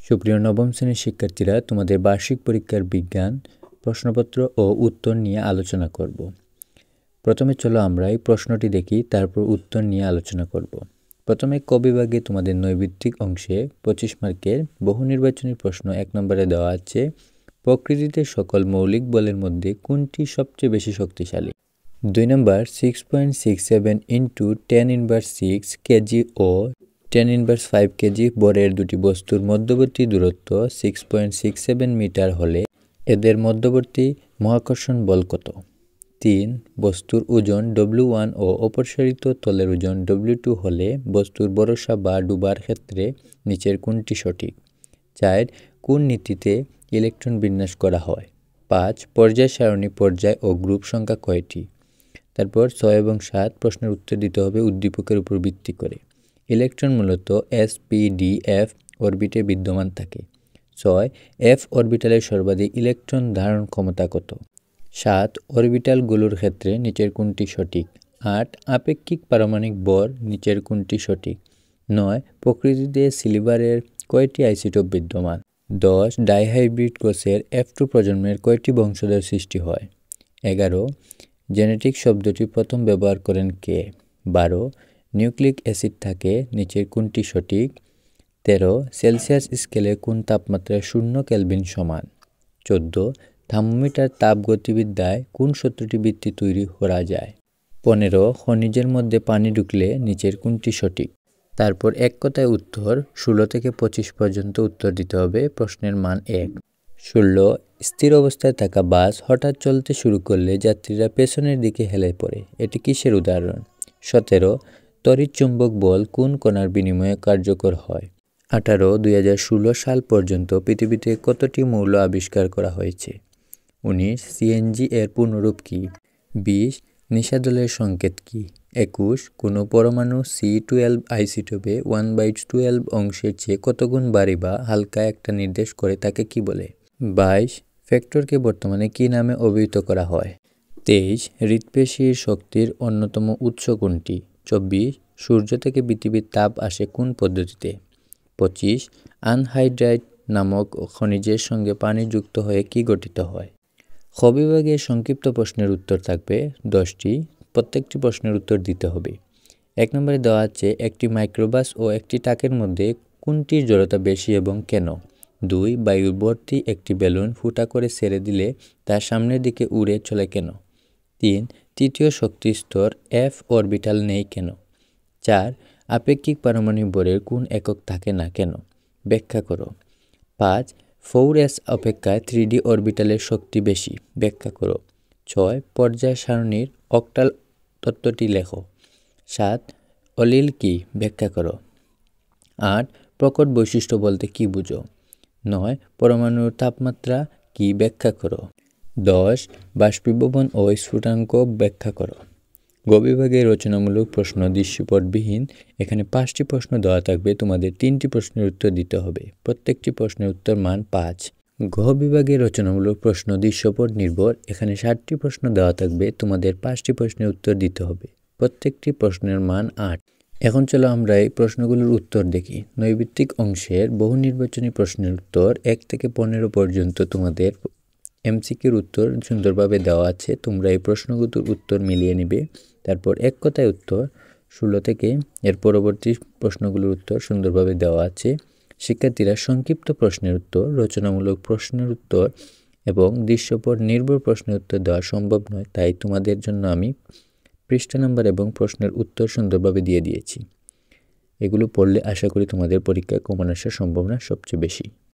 সুপ্রিয় নবম শ্রেণীর শিক্ষার্থীরা, তোমাদের বার্ষিক পরীক্ষার বিজ্ঞান প্রশ্নপত্র ও উত্তর নিয়ে আলোচনা করব। প্রথমে চলো আমরা এই প্রশ্নটি দেখি, তারপর উত্তর নিয়ে আলোচনা করব। প্রথমে ক বিভাগে তোমাদের নৈর্ব্যক্তিক অংশে 25 মার্কের বহু নির্বাচনী প্রশ্ন 1 নম্বরে দেওয়া আছে, প্রকৃতিতে সকল মৌলিক বলের মধ্যে কোনটি সবচেয়ে বেশি শক্তিশালী? 2 নম্বর 6.67 ইন্টু 10⁻6 কেজি ও 10⁻5 কেজি বরের দুটি বস্তুর মধ্যবর্তী দূরত্ব 6.67 মিটার হলে এদের মধ্যবর্তী মহাকর্ষণ বল কত? 3. বস্তুর ওজন W1 ও অপসারিত তলের ওজন W2 হলে বস্তুর ভরসা বা ডুবার ক্ষেত্রে নিচের কোনটি সঠিক? 4. কোন নীতিতে ইলেকট্রন বিন্যাস করা হয়? 5. পর্যায় সারণী, পর্যায় ও গ্রুপ সংখ্যা কয়টি? তারপর 6 এবং 7 প্রশ্নের উত্তর দিতে হবে উদ্দীপকের উপর ভিত্তি করে। ইলেকট্রন মূলত s,p,d,f অরবিটে বিদ্যমান থাকে। 6. f অরবিটালের সর্বাধিক ইলেকট্রন ধারণ ক্ষমতা কত? 7. অরবিটালগুলোর ক্ষেত্রে নিচের কোনটি সঠিক? 8. আপেক্ষিক পারমাণবিক ভর নিচের কোনটি সঠিক? 9. প্রকৃতিতে সিলিভারের কয়টি আইসোটোপ বিদ্যমান? 10. ডাইহাইব্রিড কোষের F2 প্রজন্মের কয়টি বংশধর সৃষ্টি হয়? 11. জেনেটিক শব্দটি প্রথম ব্যবহার করেন কে? 12. নিউক্লিক অ্যাসিড থাকে নিচের কোনটি সঠিক? 13. সেলসিয়াস স্কেলে কোন তাপমাত্রায় 0 কেলভিন সমান? 14. থার্মোমিটার তাপগতিবিদ্যায় কোন সূত্রটি ভিত্তি তৈরি করা যায়? 15. খনিজের মধ্যে পানি ঢুকলে নিচের কোনটি সঠিক? তারপর এক কথায় উত্তর 16 থেকে 25 পর্যন্ত উত্তর দিতে হবে। প্রশ্নের মান 1। 16. স্থির অবস্থায় থাকা বাস হঠাৎ চলতে শুরু করলে যাত্রীরা পেছনের দিকে হেলে পড়ে, এটি কিসের উদাহরণ? 17. তড়িৎ চুম্বক বল কোন কণার বিনিময়ে কার্যকর হয়? 18. 2016 সাল পর্যন্ত পৃথিবীতে কতটি মৌল আবিষ্কার করা হয়েছে? 19. সিএনজি এর পূর্ণরূপ কি? 20. নিশাদলের সংকেত কি? 21. কোনো পরমাণু C12 আইসোটোপে 1/12 অংশের চেয়ে কত গুণ ভারী বা হালকা একটা নির্দেশ করে তাকে কি বলে? 22. ফ্যাক্টরকে বর্তমানে কি নামে অভিহিত করা হয়? 23. হৃৎপেশির শক্তির অন্যতম উৎস কোনটি? 24. সূর্য থেকে পৃথিবীর তাপ আসে কোন পদ্ধতিতে? 25. আনহাইড্রাইট নামক খনিজের সঙ্গে পানি যুক্ত হয়ে কি গঠিত হয়? খ বিভাগের সংক্ষিপ্ত প্রশ্নের উত্তর থাকবে 10টি। প্রত্যেকটি প্রশ্নের উত্তর দিতে হবে। 1 নম্বরে দেওয়া আছে, একটি মাইক্রোবাস ও একটি ট্রাকের মধ্যে কোনটির জড়তা বেশি এবং কেন? 2. বায়ুর ভর্তি একটি বেলুন ফুটা করে ছেড়ে দিলে তার সামনের দিকে উড়ে চলে কেন? 3. তৃতীয় শক্তি স্তর F অরবিটাল নেই কেন? 4. আপেক্ষিক পারমাণবিক ভরের কোন একক থাকে না কেন? ব্যাখ্যা করো। 5. 4s অপেক্ষায় 3d অরবিটালের শক্তি বেশি, ব্যাখ্যা করো। 6. পর্যায় সারণীর অক্টাল তত্ত্বটি লেখো। 7. অলিল কি, ব্যাখ্যা করো। 8. প্রকট বৈশিষ্ট্য বলতে কি বুঝো? 9. পরমাণুর তাপমাত্রা কি, ব্যাখ্যা করো। 10. বাষ্পীভবন ও স্ফুটনাঙ্ক ব্যাখ্যা করো। গ বিভাগে রচনামূলক প্রশ্ন দৃশ্যপটবিহীন। এখানে 5টি প্রশ্ন দেওয়া থাকবে, তোমাদের 3টি প্রশ্নের উত্তর দিতে হবে। প্রত্যেকটি প্রশ্নের উত্তর মান 5। ঘ বিভাগে রচনামূলক প্রশ্ন দৃশ্যপট নির্ভর। এখানে 7টি প্রশ্ন দেওয়া থাকবে, তোমাদের 5টি প্রশ্নের উত্তর দিতে হবে। প্রত্যেকটি প্রশ্নের মান 8। এখন চলো আমরা এই প্রশ্নগুলোর উত্তর দেখি। নৈর্ব্যক্তিক অংশের বহু নির্বাচনী প্রশ্নের উত্তর 1 থেকে 15 পর্যন্ত তোমাদের এমসিকিউর উত্তর সুন্দরভাবে দেওয়া আছে। তোমরা এই প্রশ্নগুলোর উত্তর মিলিয়ে নিবে। তারপর এক কথায় উত্তর 16 থেকে এর পরবর্তী প্রশ্নগুলোর উত্তর সুন্দরভাবে দেওয়া আছে। শিক্ষার্থীরা সংক্ষিপ্ত প্রশ্নের উত্তর, রচনামূলক প্রশ্নের উত্তর এবং দৃশ্যপট নির্ভর প্রশ্নের উত্তর দেওয়া সম্ভব নয়, তাই তোমাদের জন্য আমি পৃষ্ঠা নাম্বার এবং প্রশ্নের উত্তর সুন্দরভাবে দিয়ে দিয়েছি। এগুলো পড়লে আশা করি তোমাদের পরীক্ষায় কমন আসার সম্ভাবনা সবচেয়ে বেশি।